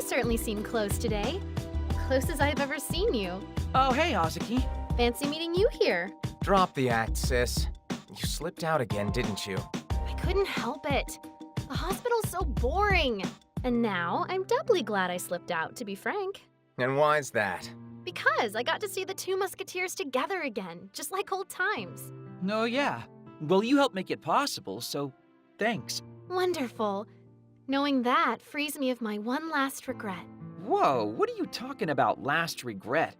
certainly seem close today. Closest I've ever seen you. Oh, hey, Azuki. Fancy meeting you here. Drop the act, sis. You slipped out again, didn't you? I couldn't help it. The hospital's so boring. And now I'm doubly glad I slipped out, to be frank. And why's that? Because I got to see the two musketeers together again, just like old times. No, yeah. Well, you helped make it possible, so thanks. Wonderful. Knowing that frees me of my one last regret. Whoa, what are you talking about, last regret?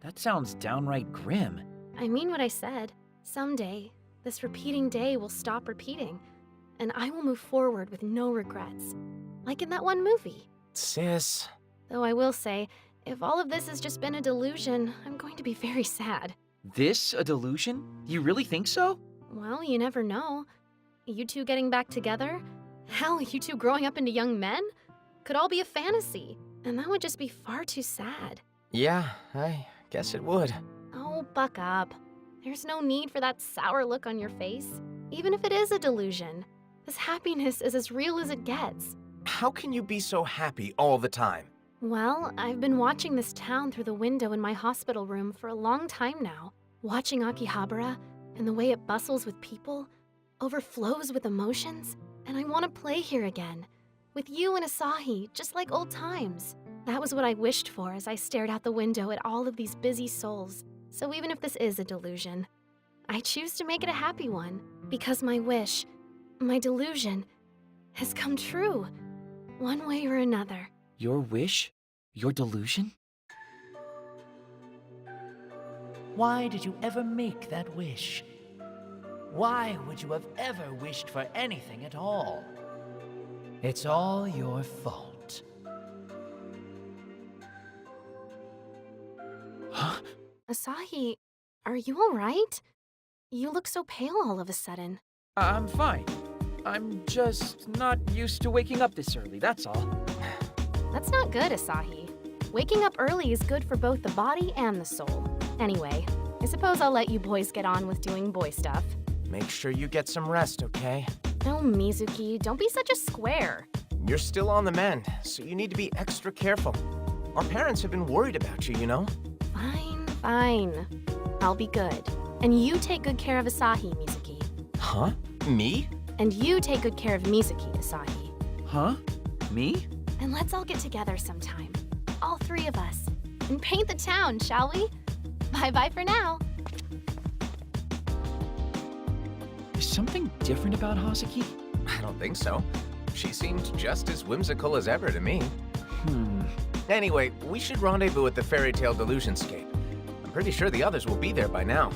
That sounds downright grim. I mean what I said. Someday, this repeating day will stop repeating, and I will move forward with no regrets. Like in that one movie. Sis. Though I will say, if all of this has just been a delusion, I'm going to be very sad. This a delusion? You really think so? Well, you never know. You two getting back together? Hell, you two growing up into young men? Could all be a fantasy, and that would just be far too sad. Yeah, I guess it would. Oh, buck up. There's no need for that sour look on your face, even if it is a delusion. This happiness is as real as it gets. How can you be so happy all the time? Well, I've been watching this town through the window in my hospital room for a long time now. Watching Akihabara and the way it bustles with people, overflows with emotions, and I want to play here again. With you and Asahi, just like old times. That was what I wished for as I stared out the window at all of these busy souls. So even if this is a delusion, I choose to make it a happy one. Because my wish, my delusion, has come true. One way or another. Your wish? Your delusion? Why did you ever make that wish? Why would you have ever wished for anything at all? It's all your fault. Huh? Asahi, are you alright? You look so pale all of a sudden. I'm fine. I'm just not used to waking up this early, that's all. That's not good, Asahi. Waking up early is good for both the body and the soul. Anyway, I suppose I'll let you boys get on with doing boy stuff. Make sure you get some rest, okay? No, Mizuki, don't be such a square. You're still on the mend, so you need to be extra careful. Our parents have been worried about you, you know? Fine, fine. I'll be good. And you take good care of Asahi, Mizuki. Huh? Me? And you take good care of Mizuki, Asahi. Huh? Me? And let's all get together sometime. All three of us. And paint the town, shall we? Bye-bye for now. Is something different about Hazuki? I don't think so. She seemed just as whimsical as ever to me. Anyway, we should rendezvous at the Fairy Tale Delusionscape. I'm pretty sure the others will be there by now.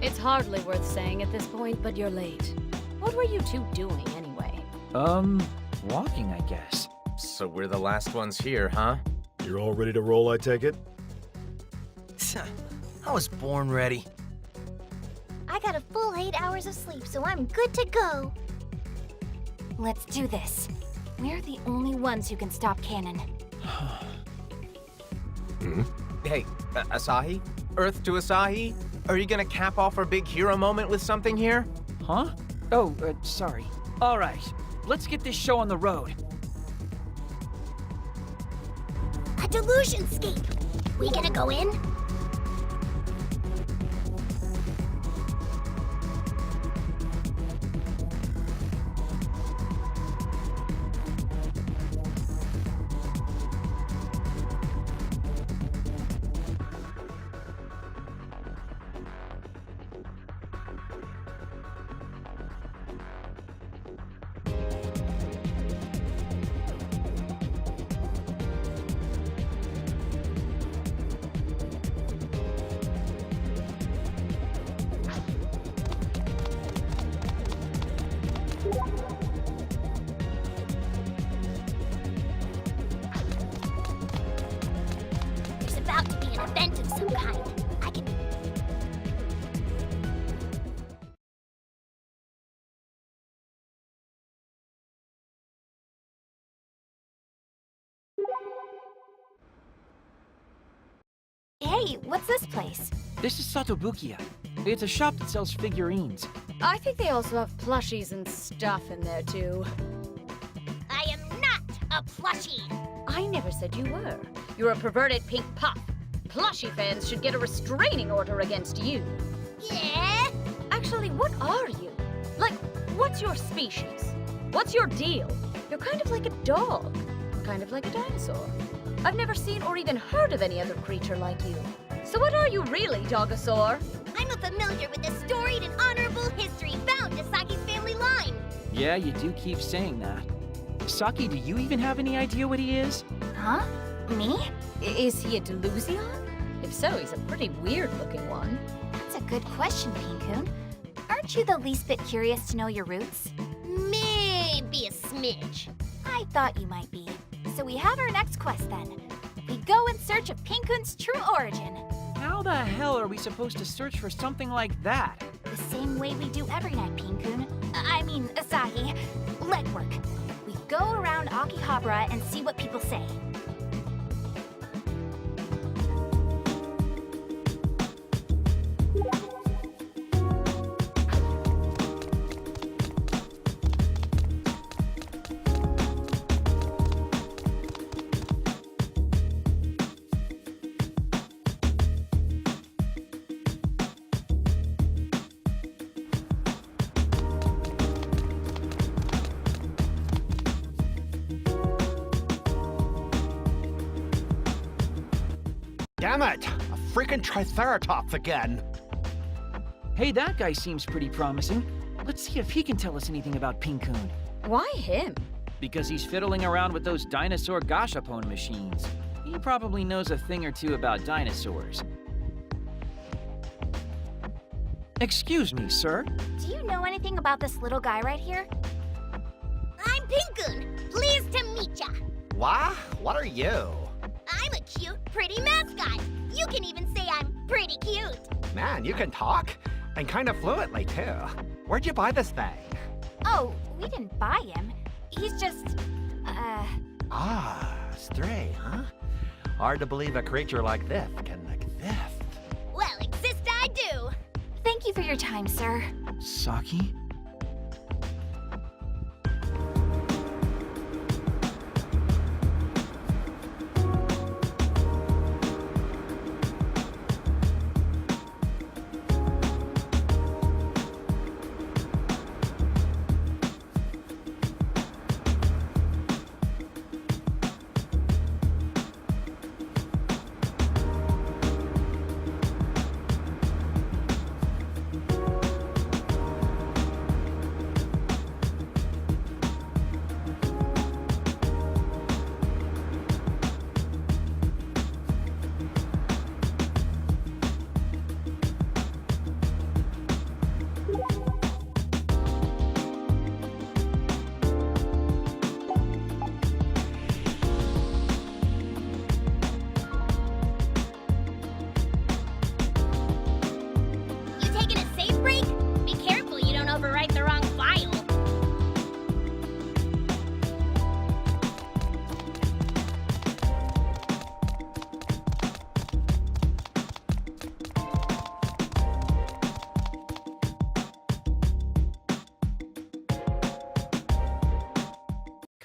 It's hardly worth saying at this point, but you're late. What were you two doing anyway? Walking, I guess. So we're the last ones here, huh? You're all ready to roll, I take it? I was born ready. I got a full 8 hours of sleep, so I'm good to go. Let's do this. We're the only ones who can stop Cannon. Hey, Asahi? Earth to Asahi? Are you gonna cap off our big hero moment with something here? Huh? Oh, sorry. All right, let's get this show on the road. A delusionscape. We gonna go in? There's about to be an event of some kind. I can... Hey, what's this place? This is Satobukiya. It's a shop that sells figurines. I think they also have plushies and stuff in there, too. I am not a plushie. I never said you were. You're a perverted pink puff. Plushie fans should get a restraining order against you. Yeah? Actually, what are you? Like, what's your species? What's your deal? You're kind of like a dog. Kind of like a dinosaur. I've never seen or even heard of any other creature like you. So what are you really, Dogosaur? I'm a familiar with the storied and honorable history found in Saki's family line. Yeah, you do keep saying that. Saki, do you even have any idea what he is? Huh? Me? Is he a delusion? If so, he's a pretty weird-looking one. That's a good question, Pinkoon. Aren't you the least bit curious to know your roots? Maybe a smidge. I thought you might be. So we have our next quest then. We go in search of Pinkoon's true origin. How the hell are we supposed to search for something like that? The same way we do every night, Pinkoon. I mean, Asahi. Legwork. We go around Akihabara and see what people say. Damn it! A freaking Triceratops again! Hey, that guy seems pretty promising. Let's see if he can tell us anything about Pinkoon. Why him? Because he's fiddling around with those dinosaur gashapon machines. He probably knows a thing or two about dinosaurs. Excuse me, sir. Do you know anything about this little guy right here? I'm Pinkoon. Pleased to meet ya. Why? What are you? I'm a cute, pretty mascot. You can even say I'm pretty cute. Man, you can talk. And kind of fluently, too. Where'd you buy this thing? Oh, we didn't buy him. He's just, Ah, stray, huh? Hard to believe a creature like this can exist. well, exist I do. Thank you for your time, sir. Saki?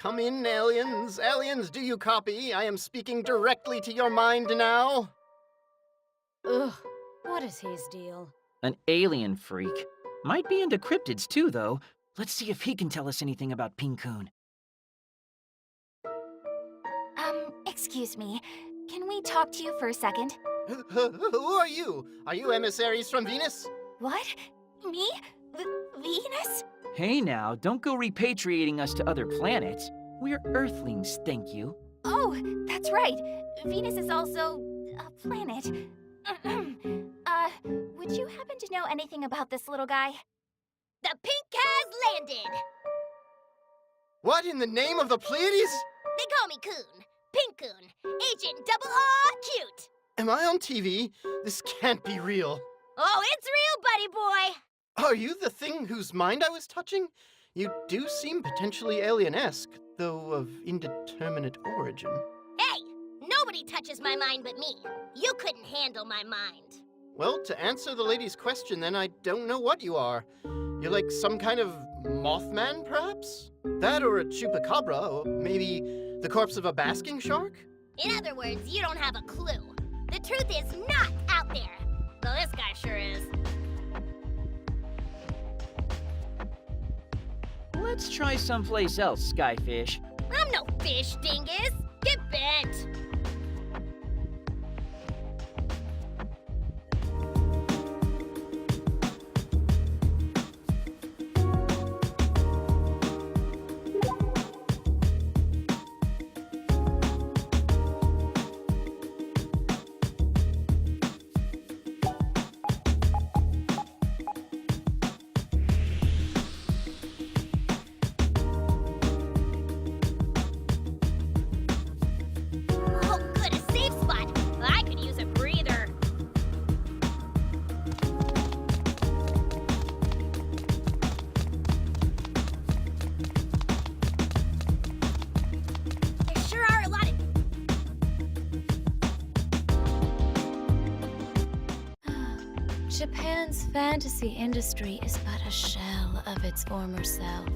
Come in, aliens. Aliens, do you copy? I am speaking directly to your mind now. Ugh, what is his deal? An alien freak. Might be into cryptids too, though. Let's see if he can tell us anything about Pinkun. Excuse me. Can we talk to you for a second? Who are you? Are you emissaries from Venus? What? Me? Venus? Hey now, don't go repatriating us to other planets. We're Earthlings, thank you. Oh, that's right. Venus is also a planet. Would you happen to know anything about this little guy? The Pink has landed! What in the name of the Pleiades? They call me Coon. Pinkun. Agent Double R Cute. Am I on TV? This can't be real. Oh, it's real, buddy boy! Are you the thing whose mind I was touching? You do seem potentially alien-esque, though of indeterminate origin. Hey! Nobody touches my mind but me. You couldn't handle my mind. Well, to answer the lady's question, then I don't know what you are. You're like some kind of Mothman, perhaps? That or a chupacabra, or maybe the corpse of a basking shark? In other words, you don't have a clue. The truth is not out there. Though this guy sure is. Let's try someplace else, Skyfish. I'm no fish, dingus. Get bent. Japan's fantasy industry is but a shell of its former self.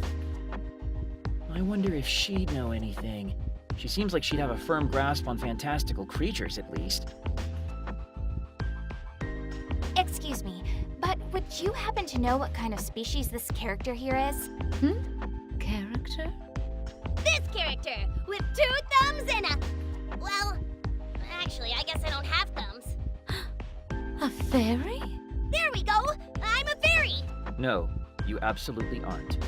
I wonder if she'd know anything. She seems like she'd have a firm grasp on fantastical creatures, at least. Excuse me, but would you happen to know what kind of species this character here is? Character? This character with 2 thumbs and a... Well, actually, I guess I don't have thumbs. A fairy? There we go! I'm a fairy! No, you absolutely aren't.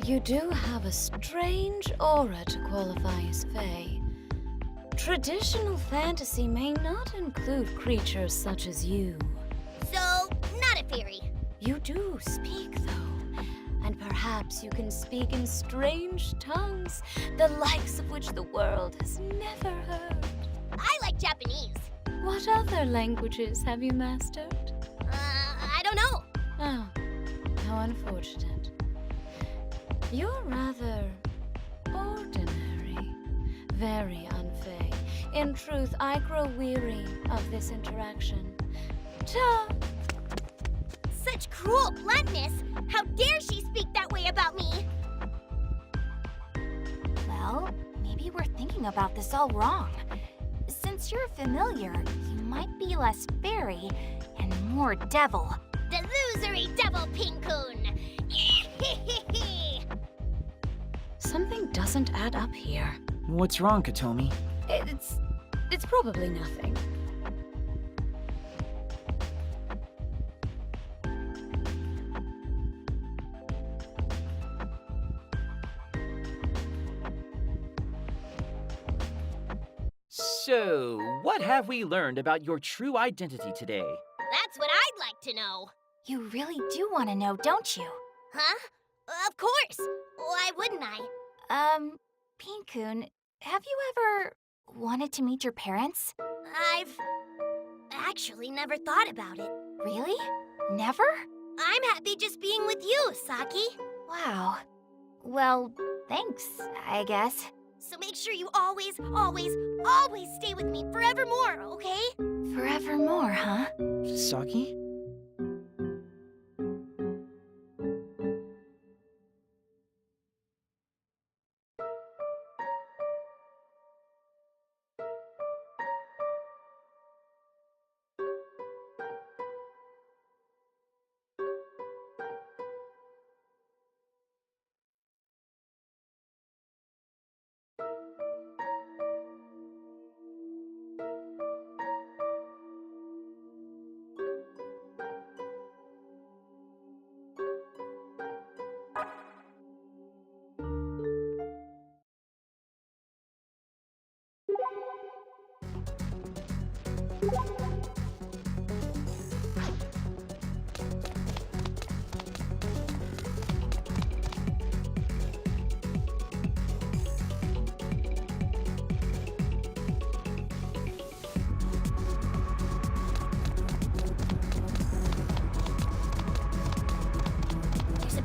You do have a strange aura to qualify as fae. Traditional fantasy may not include creatures such as you. So, not a fairy. You do speak, though, and perhaps you can speak in strange tongues, the likes of which the world has never heard. I like Japanese. What other languages have you mastered? I don't know. Oh, how unfortunate. You're rather ordinary, very unfey. In truth, I grow weary of this interaction. Ta! Such cruel bluntness! How dare she speak that way about me? Well, maybe we're thinking about this all wrong. Since you're familiar, you might be less fairy and more devil. Delusory devil Pinkun! Something doesn't add up here. What's wrong, Katomi? It's probably nothing. So, what have we learned about your true identity today? That's what I'd like to know. You really do want to know, don't you? Huh? Of course! Why wouldn't I? Pinkun, have you ever wanted to meet your parents? I've actually never thought about it. Really? Never? I'm happy just being with you, Saki. Wow. Well, thanks, I guess. So make sure you always, always, always stay with me forevermore, okay? Forevermore, huh? Saki?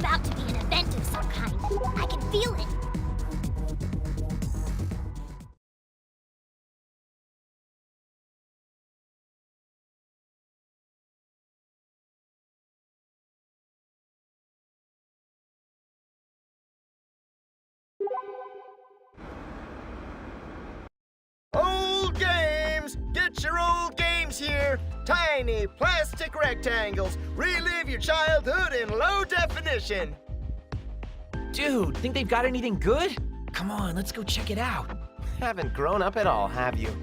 about to be an event of some kind. I can feel it. Old games! Get your old games here! Tiny plastic rectangles. Relive your childhood in low definition. Dude, think they've got anything good? Come on, let's go check it out. Haven't grown up at all, have you?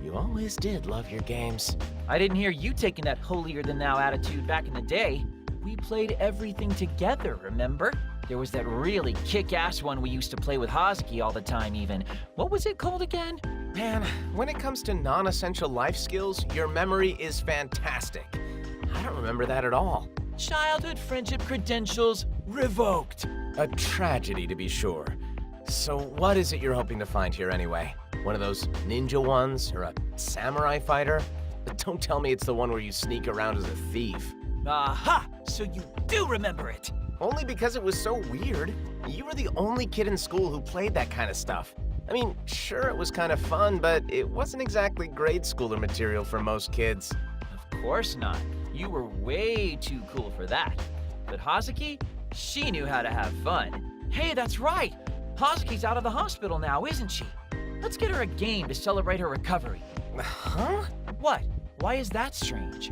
You always did love your games. I didn't hear you taking that holier-than-thou attitude back in the day. We played everything together, remember? There was that really kick-ass one we used to play with Hazuki all the time even. What was it called again? Man, when it comes to non-essential life skills, your memory is fantastic. I don't remember that at all. Childhood friendship credentials revoked. A tragedy, to be sure. So what is it you're hoping to find here anyway? One of those ninja ones, or a samurai fighter? Don't tell me it's the one where you sneak around as a thief. Aha! So you do remember it! Only because it was so weird. You were the only kid in school who played that kind of stuff. I mean, sure, it was kind of fun, but it wasn't exactly grade schooler material for most kids. Of course not. You were way too cool for that. But Hazuki, she knew how to have fun. Hey, that's right! Hazuki's out of the hospital now, isn't she? Let's get her a game to celebrate her recovery. Huh? What? Why is that strange?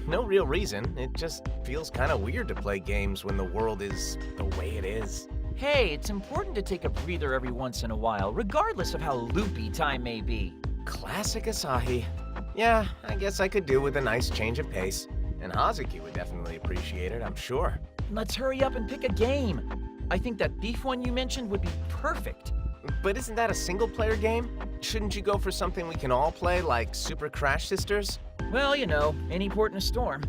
No real reason. It just feels kind of weird to play games when the world is the way it is. Hey, it's important to take a breather every once in a while, regardless of how loopy time may be. Classic Asahi. Yeah, I guess I could do with a nice change of pace. And Hazuki would definitely appreciate it, I'm sure. Let's hurry up and pick a game. I think that beef one you mentioned would be perfect. But isn't that a single-player game? Shouldn't you go for something we can all play, like Super Crash Sisters? Well, you know, any port in a storm.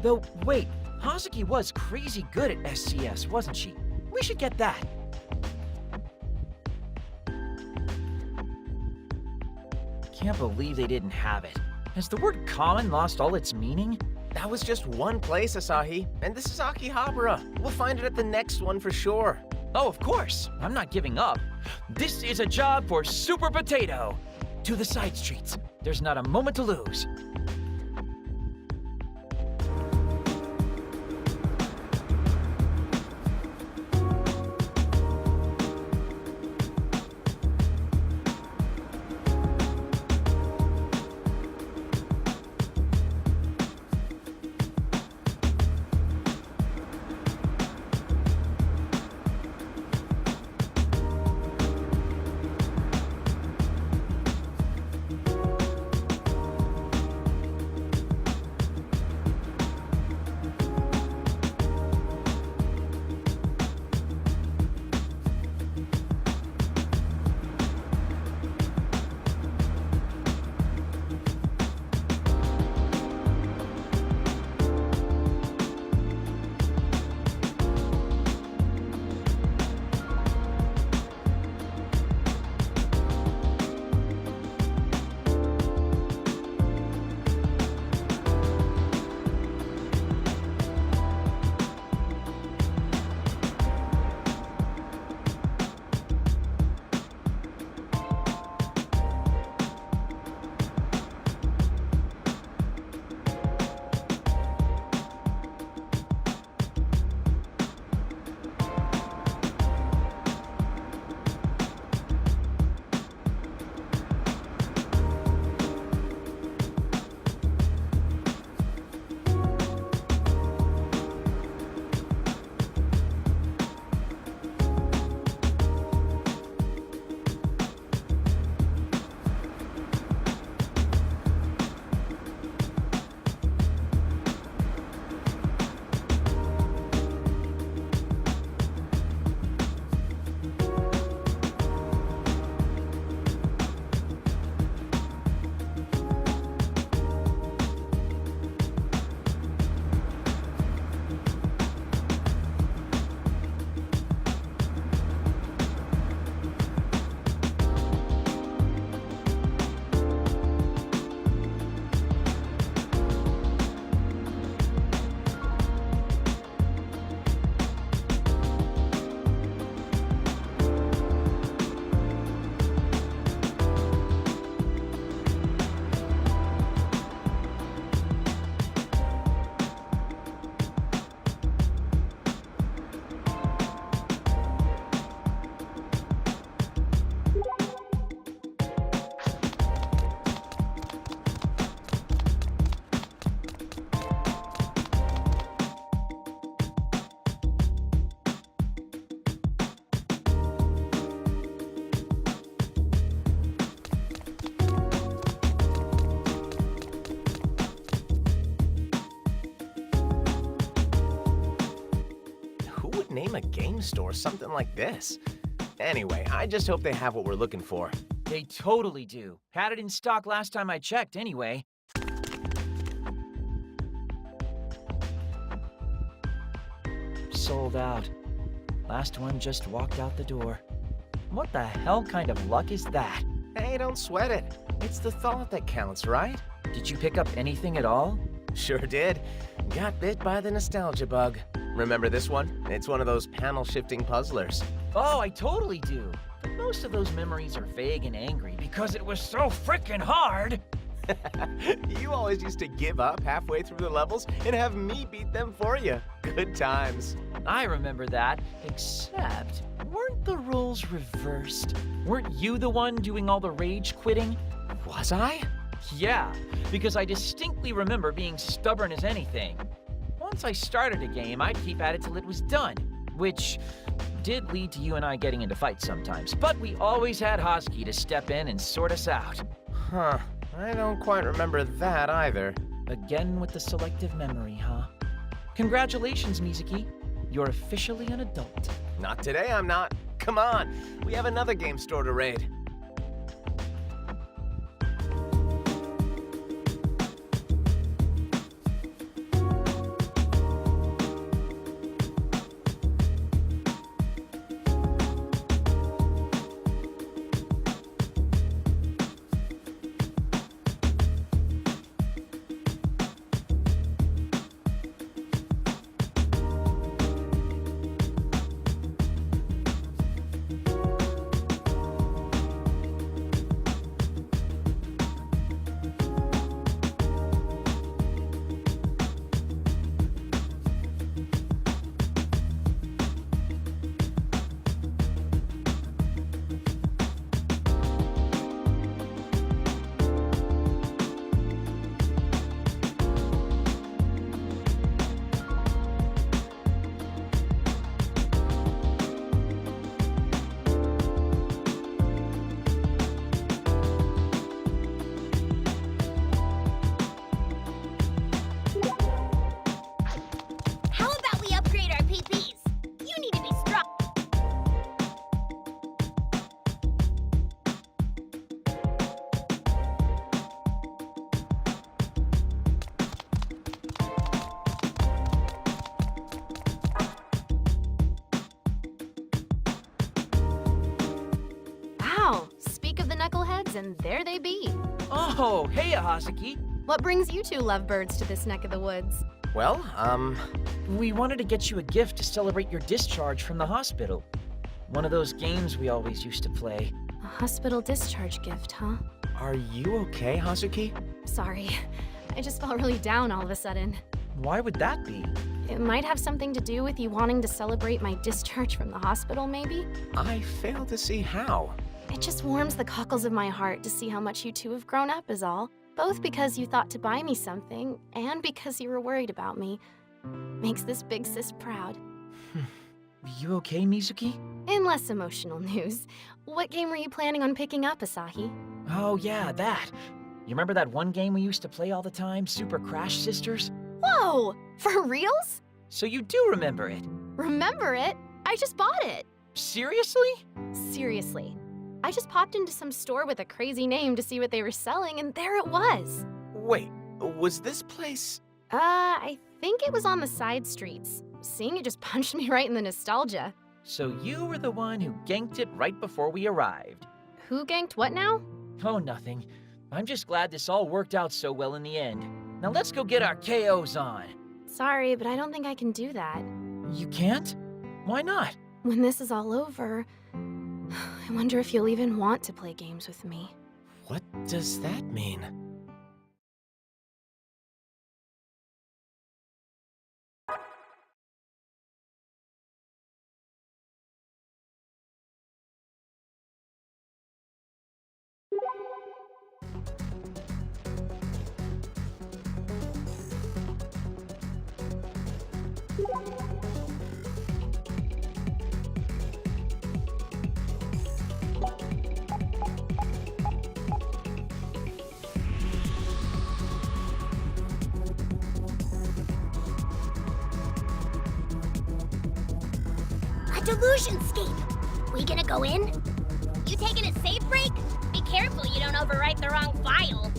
Though, wait, Hazuki was crazy good at SCS, wasn't she? We should get that. Can't believe they didn't have it. Has the word common lost all its meaning? That was just one place, Asahi. And this is Akihabara. We'll find it at the next one for sure. Oh, of course. I'm not giving up. This is a job for Super Potato. To the side streets. There's not a moment to lose. name a game store something like this? Anyway, I just hope they have what we're looking for. They totally do. Had it in stock last time I checked, anyway. Sold out. Last one just walked out the door. What the hell kind of luck is that? Hey, don't sweat it. It's the thought that counts, right? Did you pick up anything at all? Sure did. Got bit by the nostalgia bug. Remember this one? It's one of those panel-shifting puzzlers. Oh, I totally do. But most of those memories are vague and angry because it was so frickin' hard. You always used to give up halfway through the levels and have me beat them for you. Good times. I remember that, except weren't the roles reversed? Weren't you the one doing all the rage quitting? Was I? Yeah, because I distinctly remember being stubborn as anything. Once I started a game, I'd keep at it till it was done, which did lead to you and I getting into fights sometimes, but we always had Hosky to step in and sort us out. Huh. I don't quite remember that either. Again with the selective memory, huh? Congratulations, Mizuki. You're officially an adult. Not today, I'm not. Come on, we have another game store to raid. How about we upgrade our PPs? You need to be strong. Wow, speak of the knuckleheads, and there they be. Oh, hey, Hosky. What brings you two lovebirds to this neck of the woods? Well, We wanted to get you a gift to celebrate your discharge from the hospital. One of those games we always used to play. A hospital discharge gift, huh? are you okay, Hazuki? Sorry, I just felt really down all of a sudden. Why would that be? It might have something to do with you wanting to celebrate my discharge from the hospital, maybe? I fail to see how. It just warms the cockles of my heart to see how much you two have grown up is all. Both because you thought to buy me something, and because you were worried about me. Makes this big sis proud. You okay, Mizuki? In less emotional news, what game were you planning on picking up, Asahi? Oh yeah, that. You remember that one game we used to play all the time, Super Crash Sisters? Whoa! For reals? So you do remember it? Remember it? I just bought it! Seriously? Seriously. I just popped into some store with a crazy name to see what they were selling, and there it was. Wait, was this place... I think it was on the side streets. Seeing it just punched me right in the nostalgia. So you were the one who ganked it right before we arrived. Who ganked what now? Oh, nothing. I'm just glad this all worked out so well in the end. Now let's go get our KOs on. Sorry, but I don't think I can do that. You can't? Why not? When this is all over, I wonder if you'll even want to play games with me. What does that mean? delusionscape. We gonna go in? You taking a safe break? Be careful you don't overwrite the wrong file.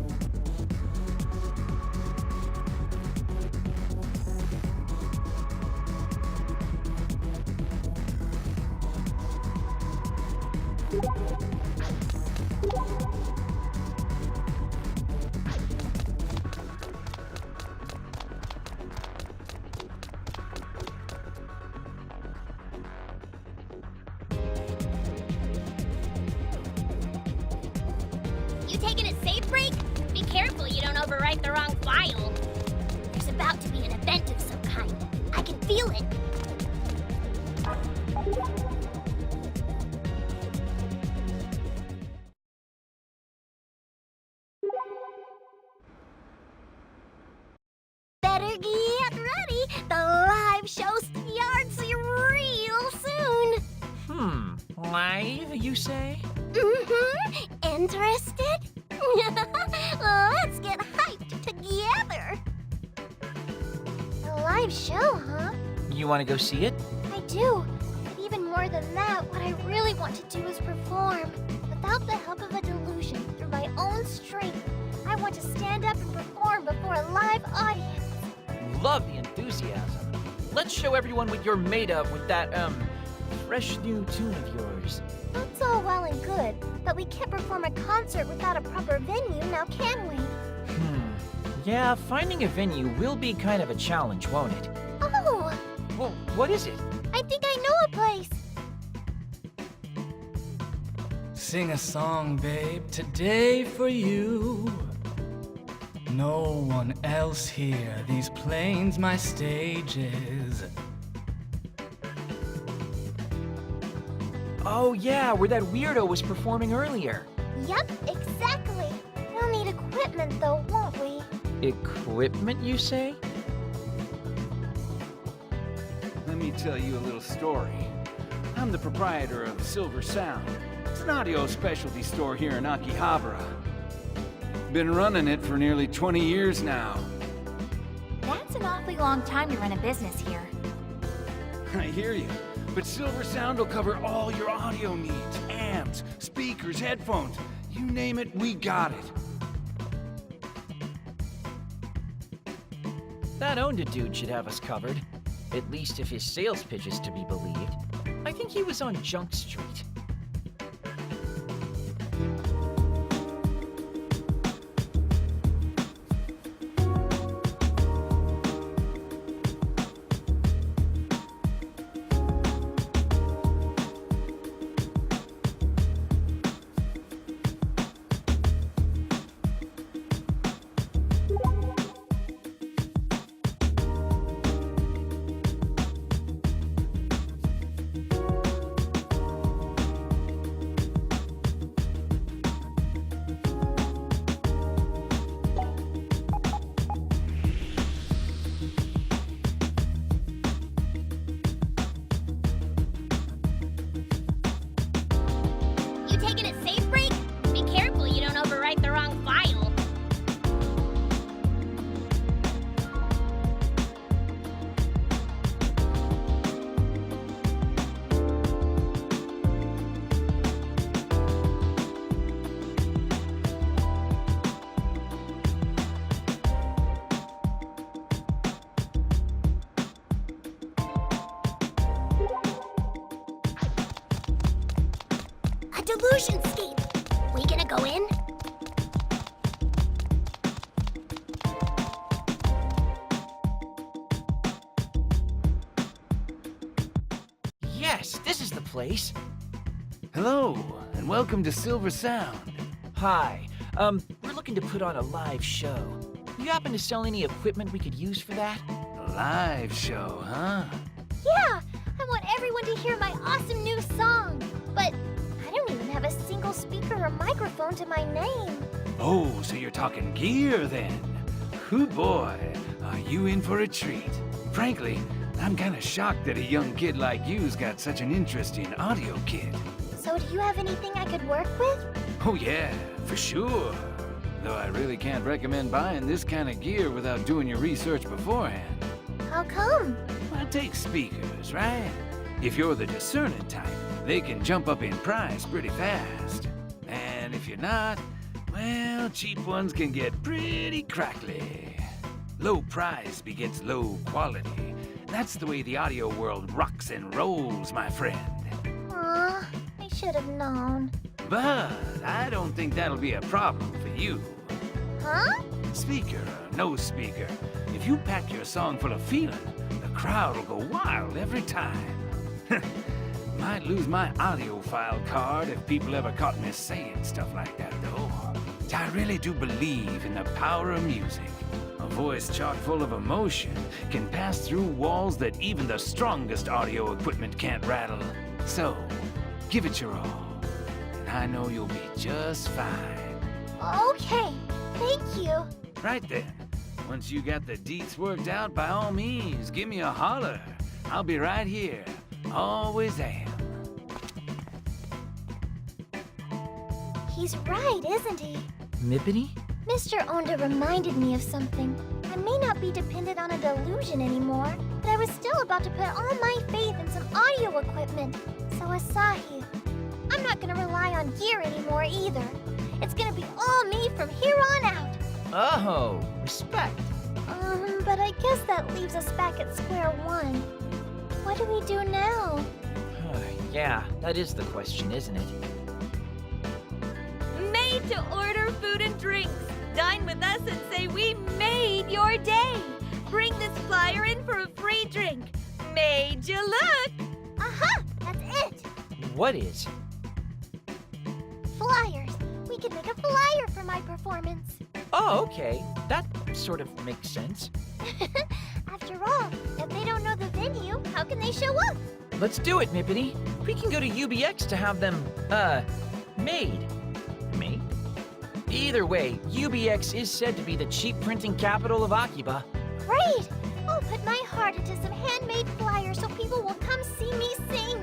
You taking a safe break? Be careful you don't overwrite the wrong file. There's about to be an event of some kind. I can feel it. Better get ready. The live show starts real soon. Live, you say? Mm-hmm. Interested? Let's get hyped together. A live show, huh? You want to go see it? I do. But even more than that, what I really want to do is perform. Without the help of a delusion, through my own strength, I want to stand up and perform before a live audience. Love the enthusiasm. Let's show everyone what you're made of with that, fresh new tune of yours. That's all well and good, but we can't perform a concert without a proper venue, now can we? Yeah, finding a venue will be kind of a challenge, won't it? Oh! Well, what is it? I think I know a place. Sing a song, babe, today for you. No one else here, these plains my stages. Oh yeah, where that weirdo was performing earlier. Yep, exactly. We'll need equipment though, won't we? Equipment, you say? Let me tell you a little story. I'm the proprietor of Silver Sound. It's an audio specialty store here in Akihabara. Been running it for nearly 20 years now. That's an awfully long time to run a business here. I hear you. But Silver Sound will cover all your audio needs. Amps, speakers, headphones. You name it, we got it. That Onda dude should have us covered. At least if his sales pitch is to be believed. I think he was on Junk Street. You taking a safe break? Be careful you don't overwrite the wrong file. A delusionscape. We gonna go in? Yes, this is the place. Hello, and welcome to Silver Sound. Hi. We're looking to put on a live show. You happen to sell any equipment we could use for that? A live show, huh? Yeah, I want everyone to hear my awesome new song. But I don't even have a single speaker or microphone to my name. Oh, so you're talking gear then? Hoo boy, are you in for a treat? Frankly, I'm kinda shocked that a young kid like you's got such an interesting audio kit. So do you have anything I could work with? Oh yeah, for sure. Though I really can't recommend buying this kind of gear without doing your research beforehand. How come? Well, take speakers, right? If you're the discerning type, they can jump up in price pretty fast. And if you're not, well, cheap ones can get pretty crackly. Low price begets low quality. That's the way the audio world rocks and rolls, my friend. Aw, I should have known. But I don't think that'll be a problem for you. Huh? Speaker or no speaker, if you pack your song full of feeling, the crowd will go wild every time. Might lose my audiophile card if people ever caught me saying stuff like that, though. I really do believe in the power of music. A voice chock full of emotion can pass through walls that even the strongest audio equipment can't rattle. So, give it your all, and I know you'll be just fine. Okay, thank you. Right then. Once you got the deets worked out, by all means, give me a holler. I'll be right here. Always am. He's right, isn't he? Mippity? Mr. Onda reminded me of something. I may not be dependent on a delusion anymore, but I was still about to put all my faith in some audio equipment. So Asahi, I'm not gonna rely on gear anymore either. It's gonna be all me from here on out. Oh, respect. But I guess that leaves us back at square one. What do we do now? Yeah, that is the question, isn't it? Made to order food and drinks. Dine with us and say we made your day. Bring this flyer in for a free drink. Made you look. Aha! That's it! What is? Flyers. We could make a flyer for my performance. Oh, okay. That sort of makes sense. After all, if they don't know the venue, how can they show up? Let's do it, Mippity. We can go to UBX to have them, made. Made? Either way, UBX is said to be the cheap printing capital of Akiba. Great! I'll put my heart into some handmade flyers so people will come see me sing.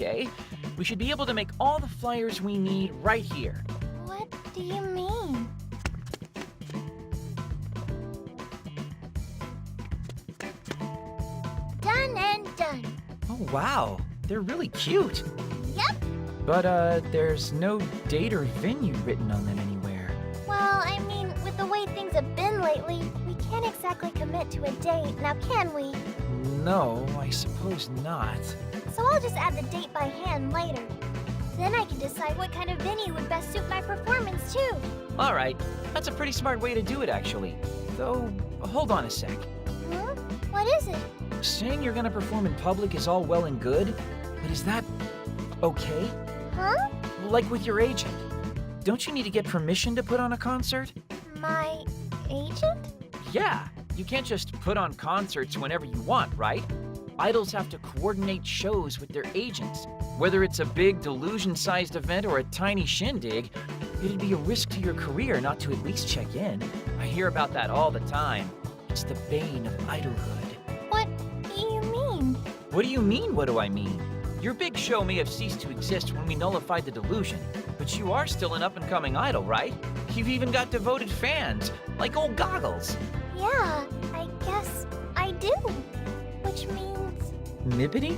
Okay, we should be able to make all the flyers we need right here. What do you mean? Done and done. Oh, wow. They're really cute. Yep. But, there's no date or venue written on them anywhere. Well, I mean, with the way things have been lately, we can't exactly commit to a date, now can we? No, I suppose not. So I'll just add the date by hand later. Then I can decide what kind of venue would best suit my performance, too. All right, that's a pretty smart way to do it, actually. Though, hold on a sec. Hmm? What is it? Saying you're gonna perform in public is all well and good, but is that okay? Huh? Like with your agent. Don't you need to get permission to put on a concert? My agent? Yeah, you can't just put on concerts whenever you want, right? Idols have to coordinate shows with their agents. Whether it's a big delusion-sized event or a tiny shindig, it'd be a risk to your career not to at least check in. I hear about that all the time. It's the bane of idolhood. What do you mean? What do you mean, what do I mean? Your big show may have ceased to exist when we nullified the delusion, but you are still an up-and-coming idol, right? You've even got devoted fans, like old Goggles. Yeah, I guess I do. Which means... Mippity?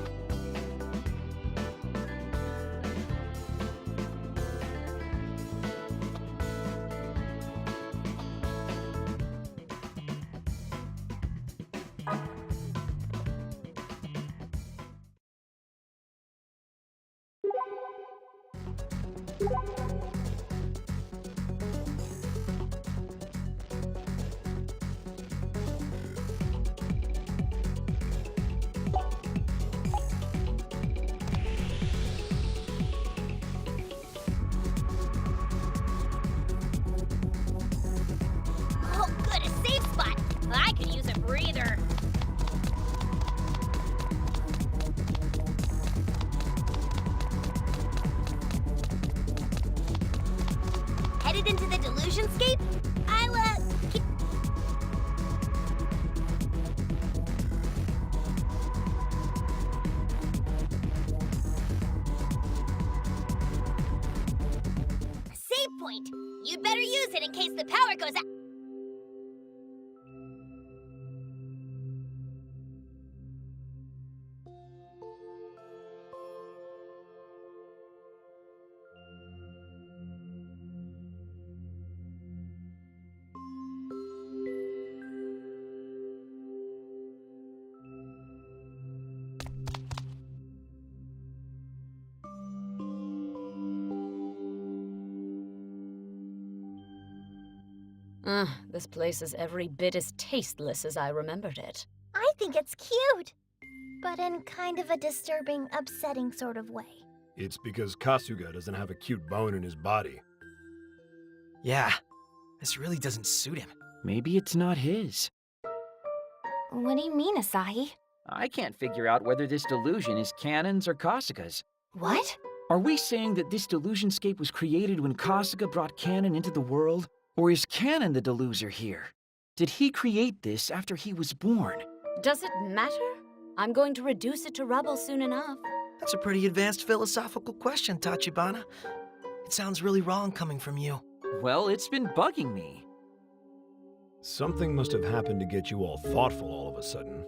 Oh, good, a safe spot. I could use a breather. Headed into the Delusionscape? I'll, keep... A save point. You'd better use it in case the power goes out. This place is every bit as tasteless as I remembered it. I think it's cute. But in kind of a disturbing, upsetting sort of way. It's because Kasuga doesn't have a cute bone in his body. Yeah, this really doesn't suit him. Maybe it's not his. What do you mean, Asahi? I can't figure out whether this delusion is Kanon's or Kasuga's. What? Are we saying that this delusionscape was created when Kasuga brought Kanon into the world? Or is Kanon the deluser here? Did he create this after he was born? Does it matter? I'm going to reduce it to rubble soon enough. That's a pretty advanced philosophical question, Tachibana. It sounds really wrong coming from you. Well, it's been bugging me. Something must have happened to get you all thoughtful all of a sudden.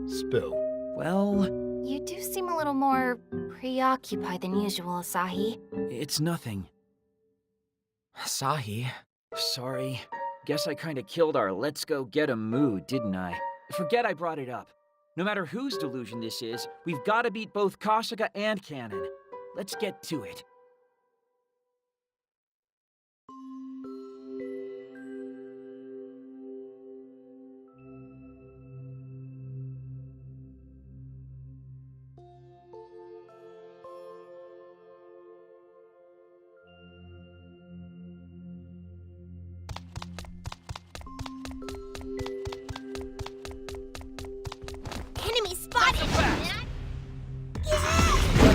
Spill. Well... You do seem a little more preoccupied than usual, Asahi. It's nothing. Asahi. Sorry. Guess I kinda killed our let's go get 'em mood, didn't I? Forget I brought it up. No matter whose delusion this is, we've gotta beat both Kasuga and Kanon. Let's get to it. Enemy spotted! Look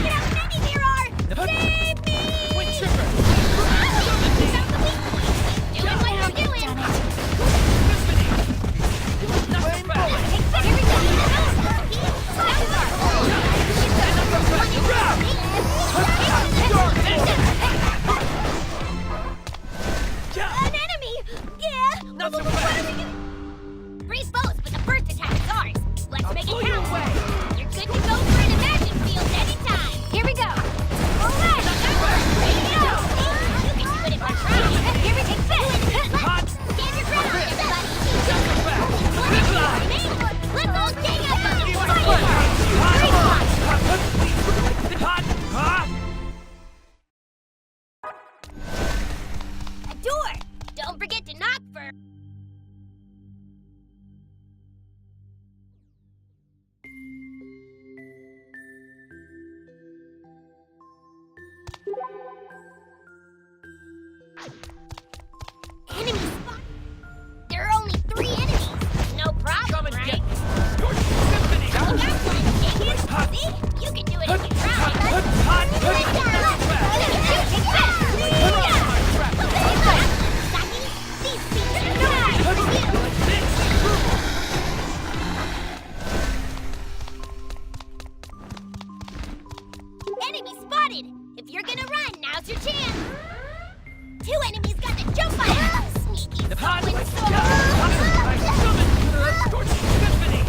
at how many there are! Save me! Twin trigger! Doing what you're doing! Here we go! An enemy! Yeah! Not so What fast! are we gonna... Freeze foes, but the first attack is ours! Let's make it count! You're good to go for an imagine field anytime! Here we go! Alright! Ready to go! You can do it if you're trying! Here we go! Hot! Stand your ground, everybody! Let's all gang up on the A door! Don't forget to knock for... Enemy spot! There are only 3 enemies! No problem, Come and right? get me! Your symphony! Look out, Flying Jenkins! See? You can do it if you try! Enemy spotted! If you're gonna run, now's your chance! 2 enemies got the jump on us! Sneaky Hot! fucking I summon Your symphony!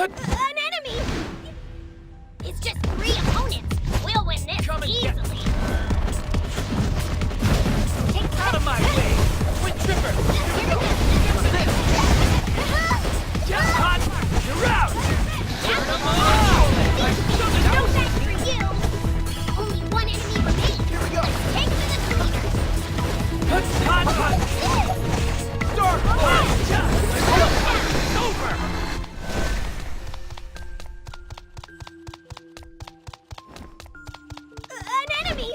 An enemy! It's just 3 opponents. We'll win this easily. Out of my way! Twin Tripper! Jackpot! You're out! No thanks for you! Only 1 enemy remains. Here we go. Let's take to the cleaners. Dark! It's over! An enemy!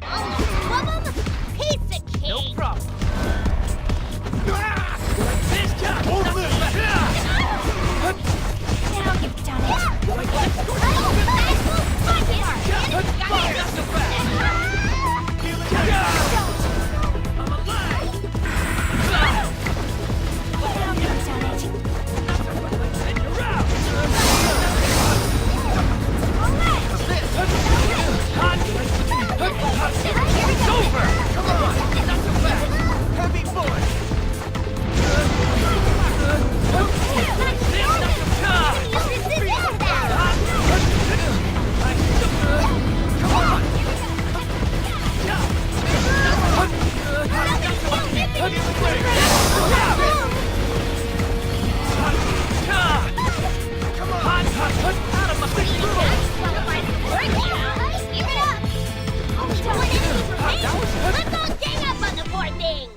Only 2 of them? Piece of cake! No problem. This time! Now you've done it! It's over! Come on! Not so fast! Heavy bullet! Let's all gang up on the poor thing!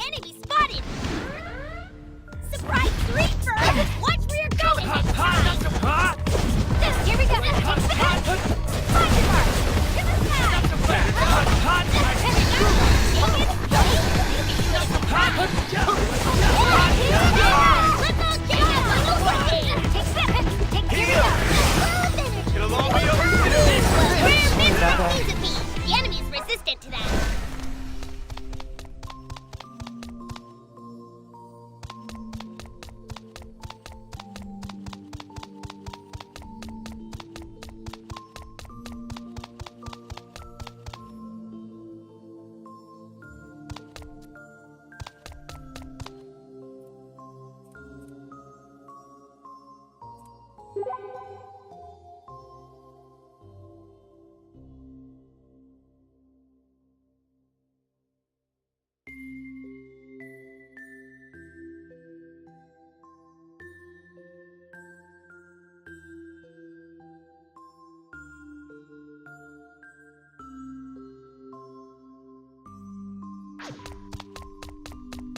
Enemy spotted! Surprise creeper! Watch where you're going! Here we go! It'll all be over soon! The enemy is resistant to that.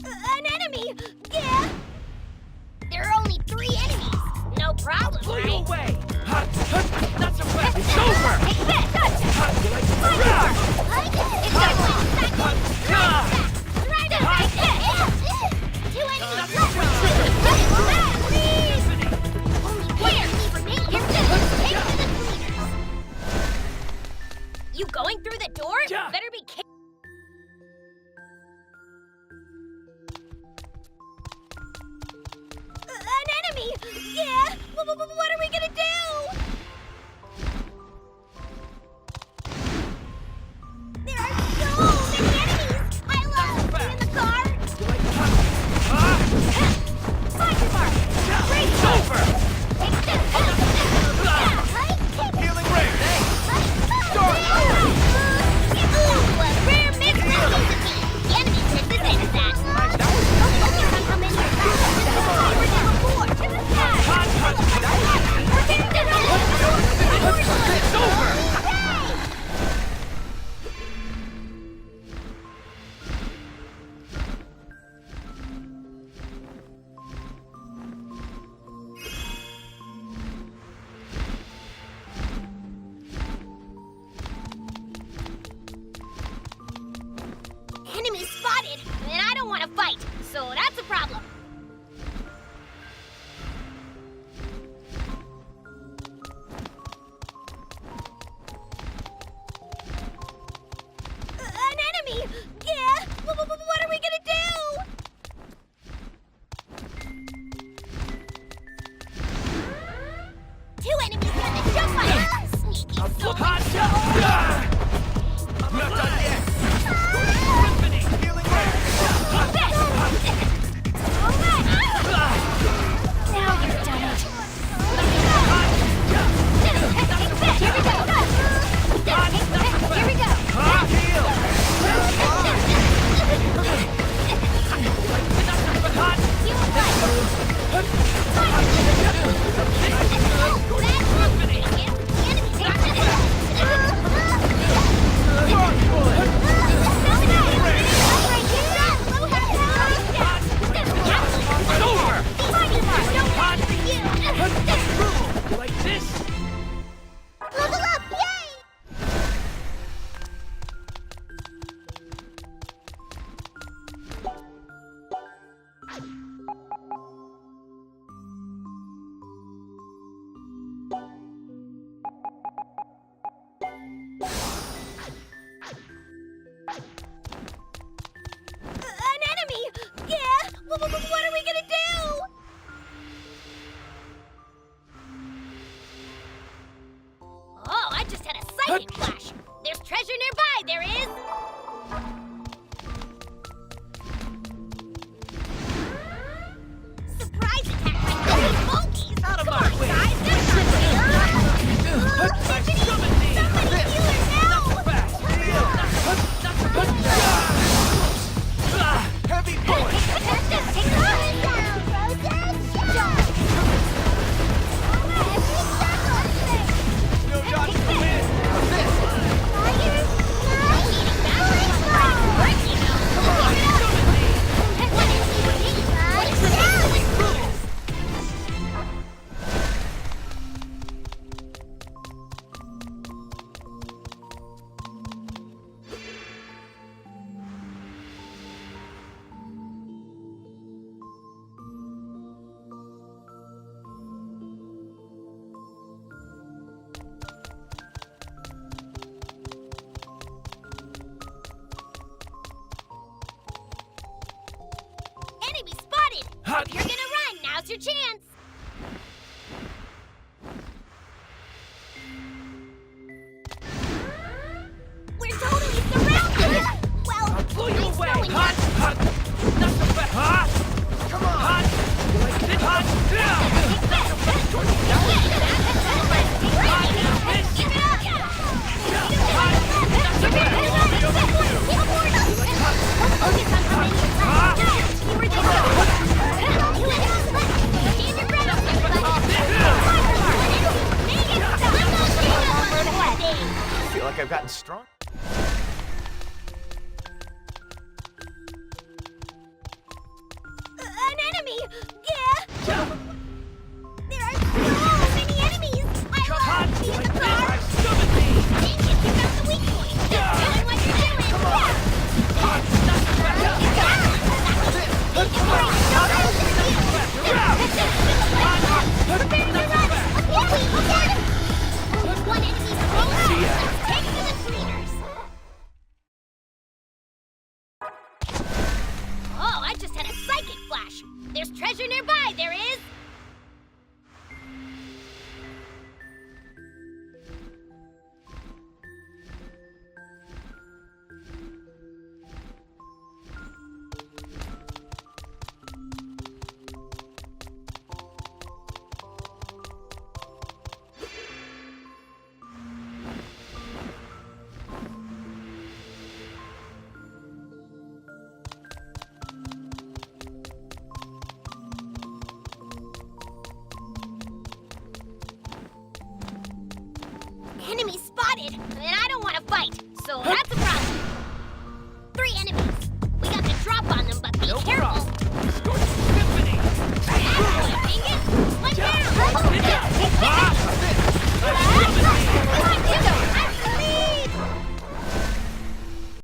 An enemy! Yeah! There are only 3 enemies. No problem, Pull right? you away! Not so fast! It's over! Take this! You going through the door? Yeah. Better be careful. An enemy! Yeah! What are we gonna do? There are so many enemies! I love being in the car! Find your mark! Great! It's over! Take this! Healing ray! Rare mix recipe! The enemy's resistant to that! Come in here! We're number 4! To the side! so that's a problem. An enemy! Yeah! What are we gonna do? Two enemies gonna jump on us! Sneaky soul! I'm not done yet! Now you've done it! Here we go! Like this? Level up! Yay! An enemy! Yeah! What are we gonna do? Oh, I just had a psychic flash! There's treasure nearby, there is! Surprise attack by these monkeys! Out of my way! Guys, that's not fair! Somebody heal her now! Heavy boy! Take her down, Rosen! No dodge to win! Enemy spotted! If you're gonna run, now's your chance! We're totally surrounded! Well, I'll blow you nice away! knowing Hot! you. Hot! Not so fast! Hot! Come on! Hot! Like this! Hot! Not so fast! Towards the down! Hot! This! Hot! Not so fast! Focus on how many Hot! you were just stand your ground! I feel like I've gotten strong. An enemy! Yeah! There are so many enemies! I love being the car! Dang it, you found the weak point! Doing what you're doing! Come on! Prepare to run! Only one enemy remaining! Take to the cleaners! Oh, I just had a psychic flash! There's treasure nearby, there is!